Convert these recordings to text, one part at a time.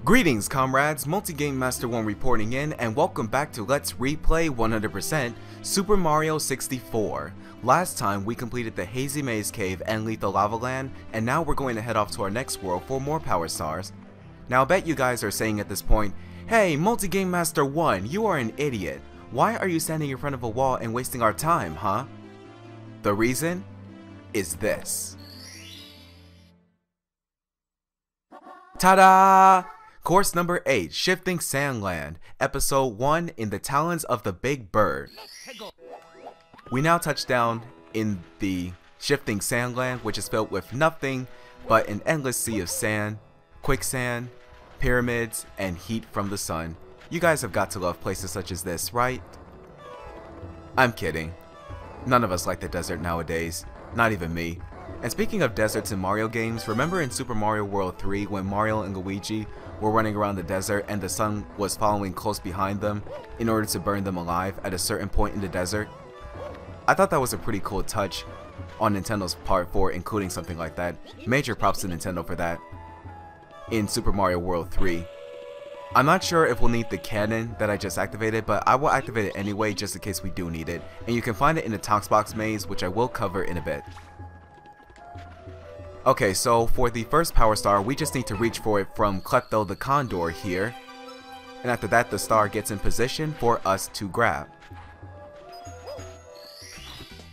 Greetings comrades, Multi-Game Master 1 reporting in, and welcome back to Let's Replay 100% Super Mario 64. Last time we completed the Hazy Maze Cave and Lethal Lava Land, and now we're going to head off to our next world for more Power Stars. Now I bet you guys are saying at this point, hey Multi-Game Master 1, you are an idiot. Why are you standing in front of a wall and wasting our time, huh? The reason is this. Ta-da! Course number 8, Shifting Sandland, Episode 1 in the Talons of the Big Bird. We now touch down in the Shifting Sandland, which is filled with nothing but an endless sea of sand, quicksand, pyramids, and heat from the sun. You guys have got to love places such as this, right? I'm kidding. None of us like the desert nowadays, not even me. And speaking of deserts in Mario games, remember in Super Mario World 3 when Mario and Luigi were running around the desert and the sun was following close behind them in order to burn them alive at a certain point in the desert? I thought that was a pretty cool touch on Nintendo's part for including something like that. Major props to Nintendo for that in Super Mario World 3. I'm not sure if we'll need the cannon that I just activated, but I will activate it anyway just in case we do need it. And you can find it in the Toxbox maze, which I will cover in a bit. Okay, so for the first Power Star, we just need to reach for it from Klepto the Condor here. And after that, the star gets in position for us to grab.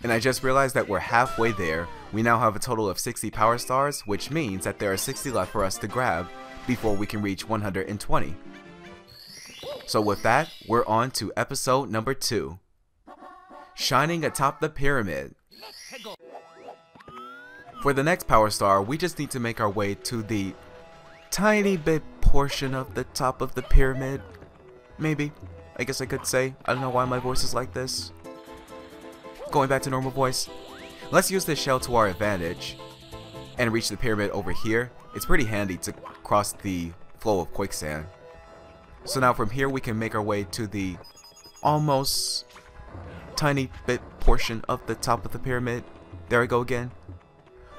And I just realized that we're halfway there. We now have a total of 60 Power Stars, which means that there are 60 left for us to grab before we can reach 120. So with that, we're on to episode number 2. Shining atop the pyramid. For the next Power Star, we just need to make our way to the tiny bit portion of the top of the pyramid. Maybe. I guess I could say. I don't know why my voice is like this. Going back to normal voice. Let's use this shell to our advantage and reach the pyramid over here. It's pretty handy to cross the flow of quicksand. So now from here we can make our way to the almost tiny bit portion of the top of the pyramid. There we go again.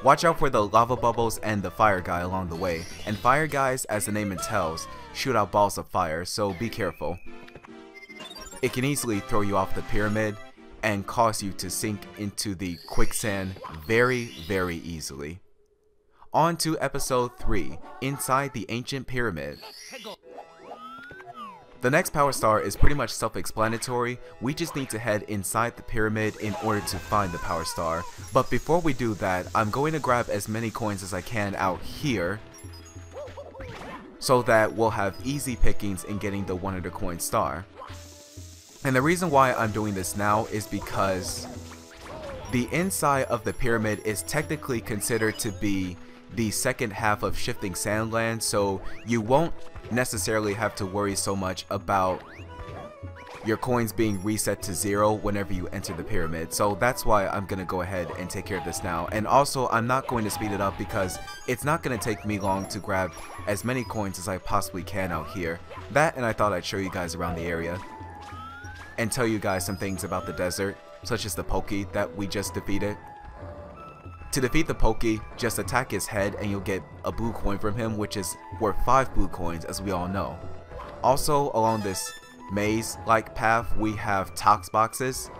Watch out for the lava bubbles and the fire guy along the way. And fire guys, as the name entails, shoot out balls of fire, so be careful. It can easily throw you off the pyramid and cause you to sink into the quicksand very, very easily. On to episode 3, Inside the Ancient Pyramid. The next Power Star is pretty much self-explanatory. We just need to head inside the pyramid in order to find the Power Star. But before we do that, I'm going to grab as many coins as I can out here so that we'll have easy pickings in getting the 100 coin star. And the reason why I'm doing this now is because the inside of the pyramid is technically considered to be the second half of Shifting Sandland, so you won't necessarily have to worry so much about your coins being reset to 0 whenever you enter the pyramid. So that's why I'm gonna go ahead and take care of this now. And also I'm not going to speed it up because it's not gonna take me long to grab as many coins as I possibly can out here. That, and I thought I'd show you guys around the area and tell you guys some things about the desert, such as the Pokey that we just defeated. To defeat the Pokey, just attack his head and you'll get a blue coin from him, which is worth 5 blue coins, as we all know. Also, along this maze-like path, we have Tox boxes.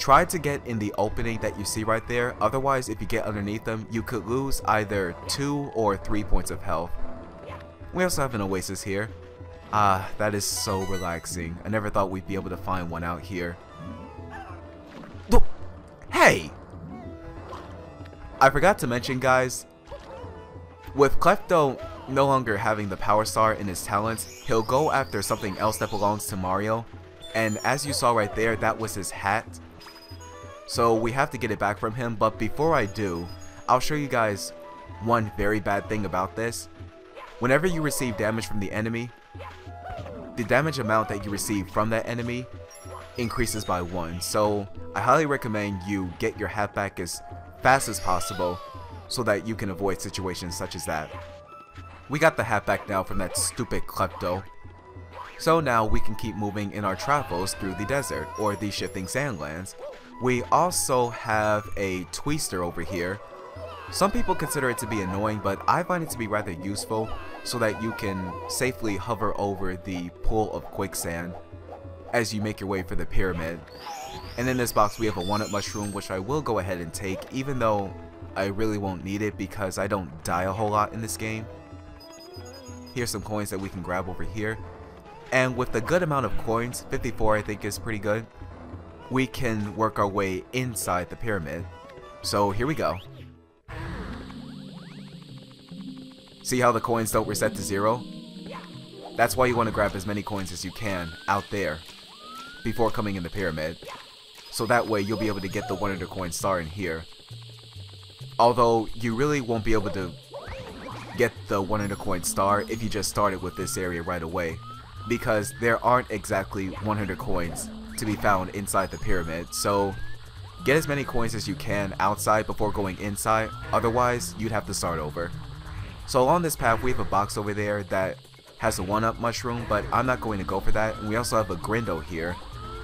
Try to get in the opening that you see right there, otherwise if you get underneath them, you could lose either 2 or 3 points of health. We also have an oasis here. That is so relaxing. I never thought we'd be able to find one out here. Look! Hey! I forgot to mention, guys, with Klepto no longer having the Power Star in his talents, he'll go after something else that belongs to Mario, and as you saw right there, that was his hat. So we have to get it back from him, but before I do, I'll show you guys one very bad thing about this. Whenever you receive damage from the enemy, the damage amount that you receive from that enemy increases by 1, so I highly recommend you get your hat back as fast as possible so that you can avoid situations such as that. We got the hat back now from that stupid Klepto. So now we can keep moving in our travels through the desert or the Shifting Sandlands. We also have a Twister over here Some people consider it to be annoying, but I find it to be rather useful so that you can safely hover over the pool of quicksand as you make your way for the pyramid. And in this box we have a 1-up mushroom, which I will go ahead and take, even though I really won't need it because I don't die a whole lot in this game. Here's some coins that we can grab over here. And with a good amount of coins, 54 I think is pretty good, we can work our way inside the pyramid. So here we go. See how the coins don't reset to 0? That's why you want to grab as many coins as you can out there before coming in the pyramid. So that way you'll be able to get the 100 coin star in here. Although you really won't be able to get the 100 coin star if you just started with this area right away, because there aren't exactly 100 coins to be found inside the pyramid. So get as many coins as you can outside before going inside, otherwise you'd have to start over. So along this path we have a box over there that has a 1-up mushroom, but I'm not going to go for that. And we also have a grindle here.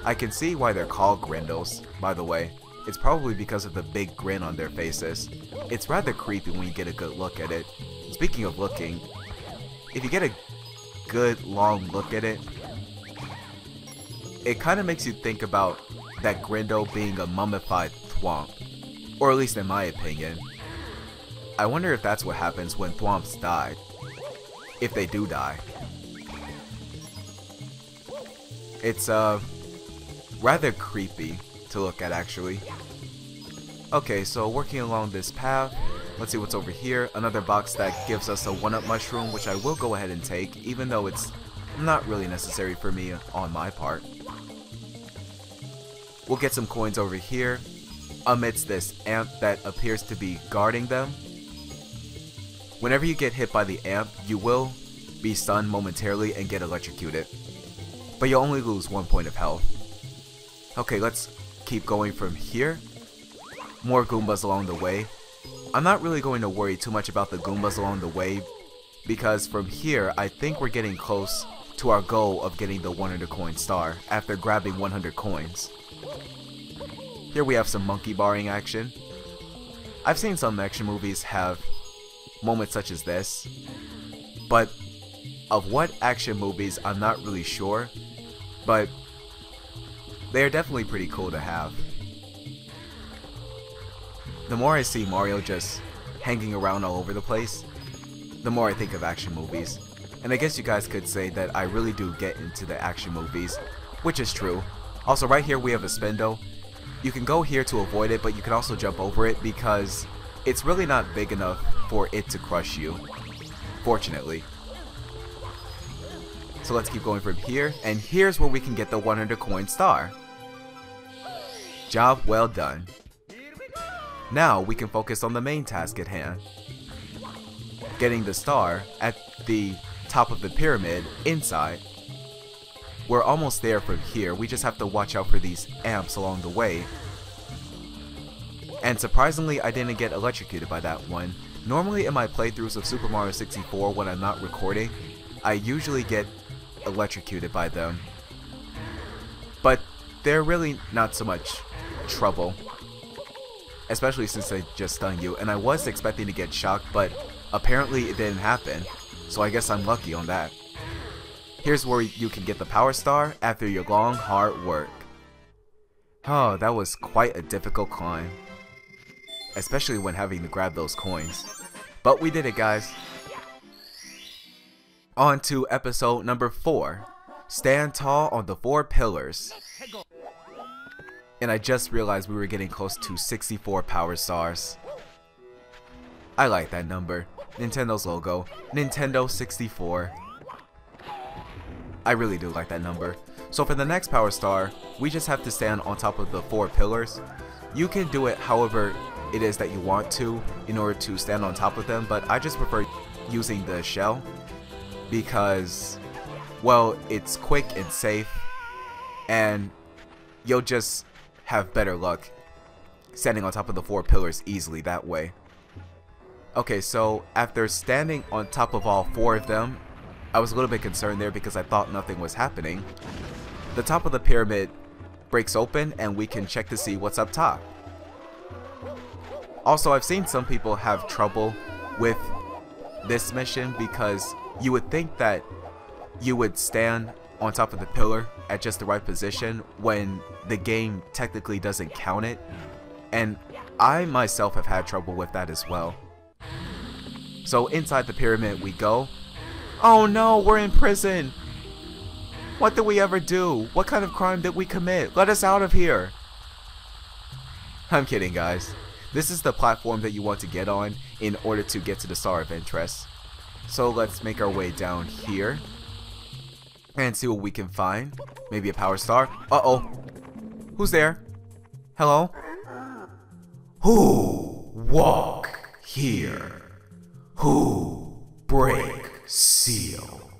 I can see why they're called grindles, by the way. It's probably because of the big grin on their faces. It's rather creepy when you get a good look at it. Speaking of looking, if you get a good long look at it, it kind of makes you think about that grindle being a mummified thwomp, or at least in my opinion. I wonder if that's what happens when thwomps die, if they do die. It's rather creepy to look at, actually. Okay, so working along this path, let's see what's over here. Another box that gives us a 1-up mushroom, which I will go ahead and take, even though it's not really necessary for me on my part. We'll get some coins over here amidst this amp that appears to be guarding them. Whenever you get hit by the amp, you will be stunned momentarily and get electrocuted, but you'll only lose 1 point of health. Okay, let's keep going from here. More Goombas along the way. I'm not really going to worry too much about the Goombas along the way, because from here I think we're getting close to our goal of getting the 100 coin star after grabbing 100 coins. Here we have some monkey barring action. I've seen some action movies have moments such as this, but of what action movies I'm not really sure, but they are definitely pretty cool to have. The more I see Mario just hanging around all over the place, the more I think of action movies. And I guess you guys could say that I really do get into the action movies, which is true. Also, right here we have a spindle. You can go here to avoid it, but you can also jump over it because it's really not big enough for it to crush you, fortunately. So let's keep going from here, and here's where we can get the 100 coin star. Job well done. Now we can focus on the main task at hand, getting the star at the top of the pyramid inside. We're almost there from here, we just have to watch out for these amps along the way. And surprisingly, I didn't get electrocuted by that one. Normally in my playthroughs of Super Mario 64 when I'm not recording, I usually get electrocuted by them. But they're really not so much trouble, especially since they just stun you. And I was expecting to get shocked, but apparently it didn't happen. So I guess I'm lucky on that. Here's where you can get the power star after your long hard work. Oh, that was quite a difficult climb, especially when having to grab those coins. But we did it, guys. On to episode number 4. Stand tall on the 4 pillars. And I just realized we were getting close to 64 power stars. I like that number. Nintendo's logo, Nintendo 64. I really do like that number. So for the next power star, we just have to stand on top of the 4 pillars. You can do it however it is that you want to in order to stand on top of them, but I just prefer using the shell because, well, it's quick and safe, and you'll just have better luck standing on top of the 4 pillars easily that way. Okay, so after standing on top of all 4 of them, I was a little bit concerned there because I thought nothing was happening. The top of the pyramid breaks open and we can check to see what's up top. Also, I've seen some people have trouble with this mission because you would think that you would stand on top of the pillar at just the right position when the game technically doesn't count it, and I myself have had trouble with that as well. So inside the pyramid we go. Oh no, we're in prison! What did we ever do? What kind of crime did we commit? Let us out of here! I'm kidding, guys. This is the platform that you want to get on in order to get to the Star of Interest. So let's make our way down here and see what we can find. Maybe a power star. Uh-oh. Who's there? Hello? Who walk here? Who break seal?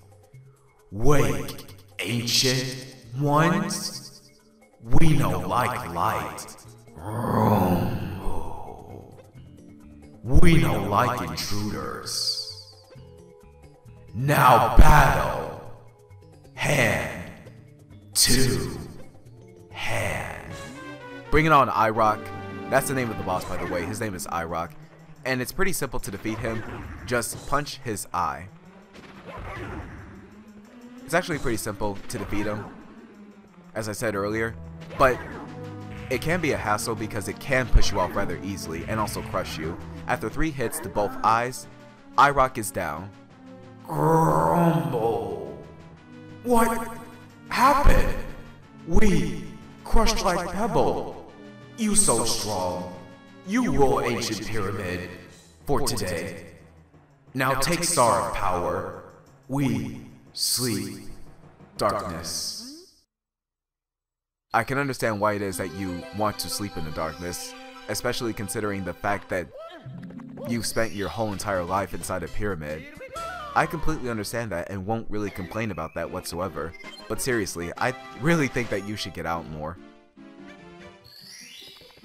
Wake ancient ones? We no like light. We no like intruders. Now battle. Hand to hand. Bring it on, iRock. That's the name of the boss, by the way. His name is iRock. And it's pretty simple to defeat him. Just punch his eye. It's actually pretty simple to defeat him, as I said earlier. But it can be a hassle because it can push you off rather easily and also crush you. After 3 hits to both eyes, iRock is down. Grumble. What happened? We crushed like pebble. You so strong. You rule ancient pyramid for today. Now take Star of Power. We sleep darkness. I can understand why it is that you want to sleep in the darkness, especially considering the fact that you've spent your whole entire life inside a pyramid. I completely understand that and won't really complain about that whatsoever. But seriously, I really think that you should get out more.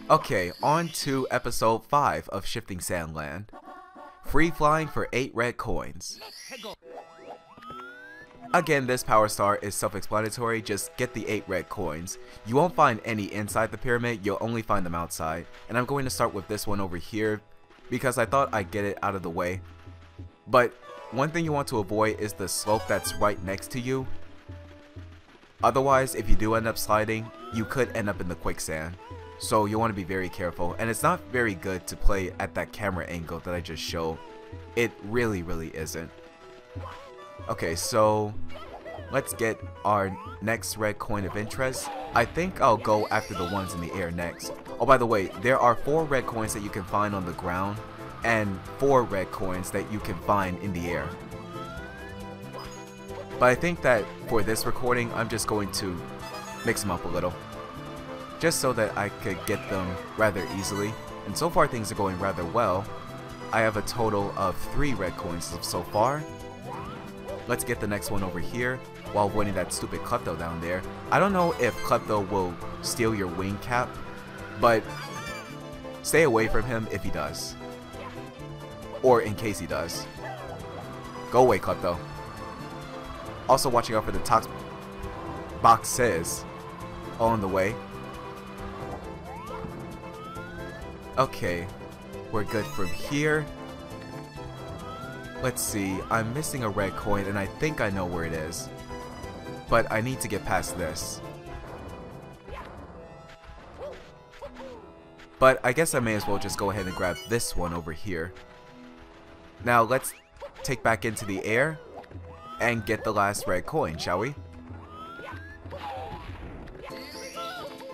Okay, on to episode 5 of Shifting Sandland. Free flying for 8 red coins. Again, this power star is self-explanatory, just get the 8 red coins. You won't find any inside the pyramid, you'll only find them outside. And I'm going to start with this one over here, because I thought I'd get it out of the way. But one thing you want to avoid is the slope that's right next to you. Otherwise, if you do end up sliding, you could end up in the quicksand. So you want to be very careful, and it's not very good to play at that camera angle that I just showed. It really isn't. Okay, so let's get our next red coin of interest. I think I'll go after the ones in the air next. Oh, by the way, there are 4 red coins that you can find on the ground and 4 red coins that you can find in the air. But I think that for this recording, I'm just going to mix them up a little, just so that I could get them rather easily. And so far things are going rather well. I have a total of 3 red coins so far. Let's get the next one over here while avoiding that stupid Klepto down there. I don't know if Klepto will steal your wing cap, but stay away from him if he does. Or in case he does. Go away, Klepto. Also watching out for the tox boxes on the way. Okay, we're good from here. Let's see, I'm missing a red coin and I think I know where it is. But I need to get past this. But I guess I may as well just go ahead and grab this one over here. Now let's take back into the air and get the last red coin, shall we?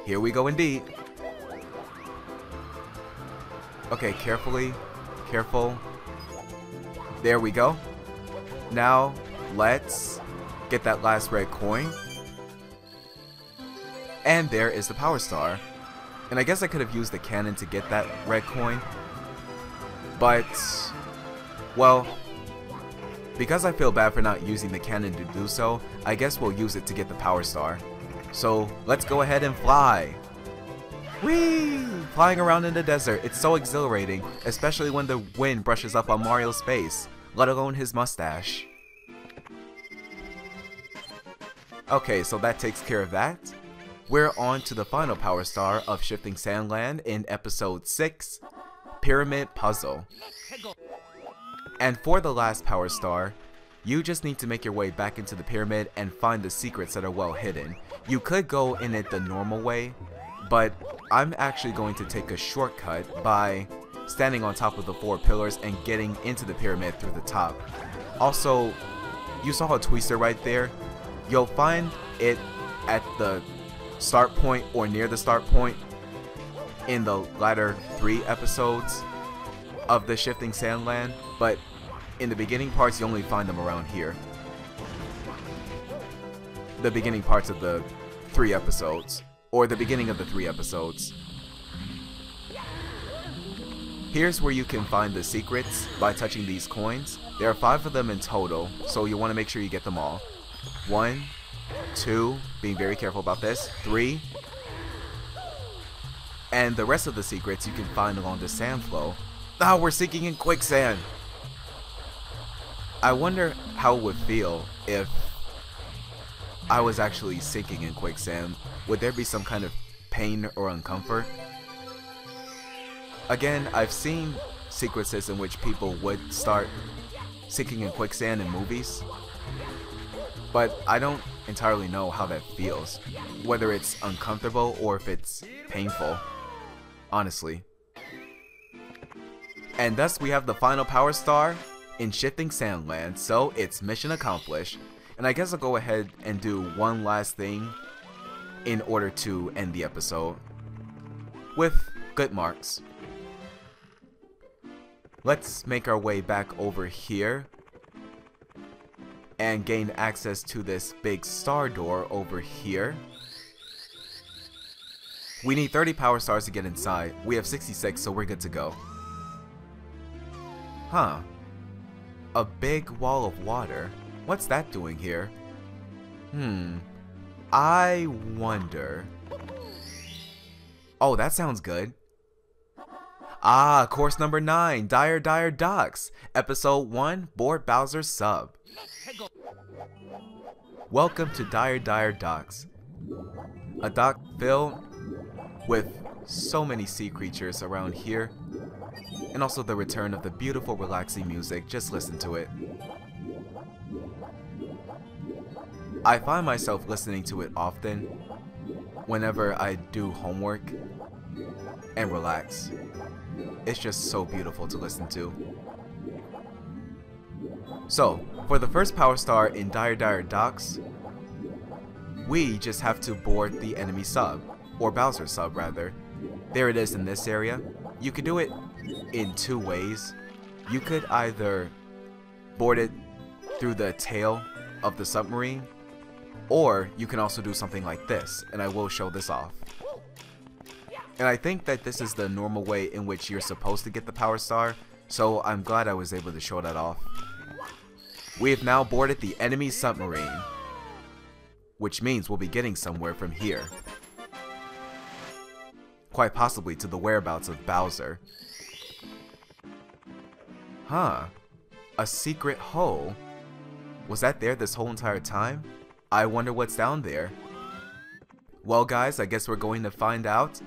Here we go indeed. Okay, carefully, careful. There we go. Now let's get that last red coin. And there is the power star. And I guess I could have used the cannon to get that red coin. But, well, because I feel bad for not using the cannon to do so, I guess we'll use it to get the power star. So let's go ahead and fly. Whee! Flying around in the desert, it's so exhilarating, especially when the wind brushes up on Mario's face, let alone his mustache. Okay, so that takes care of that. We're on to the final power star of Shifting Sandland in episode 6, pyramid puzzle. And for the last power star, you just need to make your way back into the pyramid and find the secrets that are well hidden. You could go in it the normal way, but I'm actually going to take a shortcut by standing on top of the 4 pillars and getting into the pyramid through the top. Also, you saw a twister right there. You'll find it at the start point or near the start point in the latter 3 episodes of the Shifting Sandland, but in the beginning parts you only find them around here. The beginning parts of the 3 episodes, or the beginning of the 3 episodes. Here's where you can find the secrets by touching these coins. There are 5 of them in total, so you want to make sure you get them all. 1, 2, being very careful about this, 3, and the rest of the secrets you can find along the sand flow. Ah, we're sinking in quicksand! I wonder how it would feel if I was actually sinking in quicksand. Would there be some kind of pain or uncomfort? Again, I've seen sequences in which people would start sinking in quicksand in movies, but I don't entirely know how that feels, whether it's uncomfortable or if it's painful, honestly. And thus we have the final power star in Shifting Sandland, so it's mission accomplished. And I guess I'll go ahead and do one last thing in order to end the episode with good marks. Let's make our way back over here and gain access to this big star door over here. We need 30 power stars to get inside. We have 66, so we're good to go. Huh. A big wall of water. What's that doing here? I wonder. Oh, that sounds good. Ah, course number 9, Dire Docks. Episode 1, Board Bowser's Sub. Welcome to Dire Docks. A dock filled with so many sea creatures around here. And also the return of the beautiful relaxing music, just listen to it. I find myself listening to it often whenever I do homework and relax. It's just so beautiful to listen to. So, for the first power star in Dire Docks, we just have to board the enemy sub, or Bowser sub rather. There it is in this area. You could do it in 2 ways. You could either board it through the tail of the submarine, or you can also do something like this, and I will show this off. And I think that this is the normal way in which you're supposed to get the power star, so I'm glad I was able to show that off. We have now boarded the enemy submarine, which means we'll be getting somewhere from here. Quite possibly to the whereabouts of Bowser. Huh. A secret hole? Was that there this whole entire time? I wonder what's down there. Well guys, I guess we're going to find out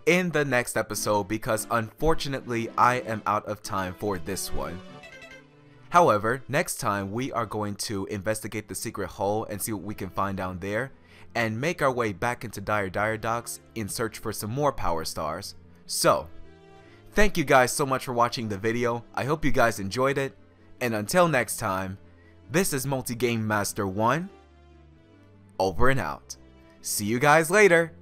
in the next episode, because unfortunately I am out of time for this one. However, next time we are going to investigate the secret hole and see what we can find down there, and make our way back into Dire Docks in search for some more power stars. So, thank you guys so much for watching the video. I hope you guys enjoyed it, and until next time, this is Multi Game Master 1, over and out. See you guys later.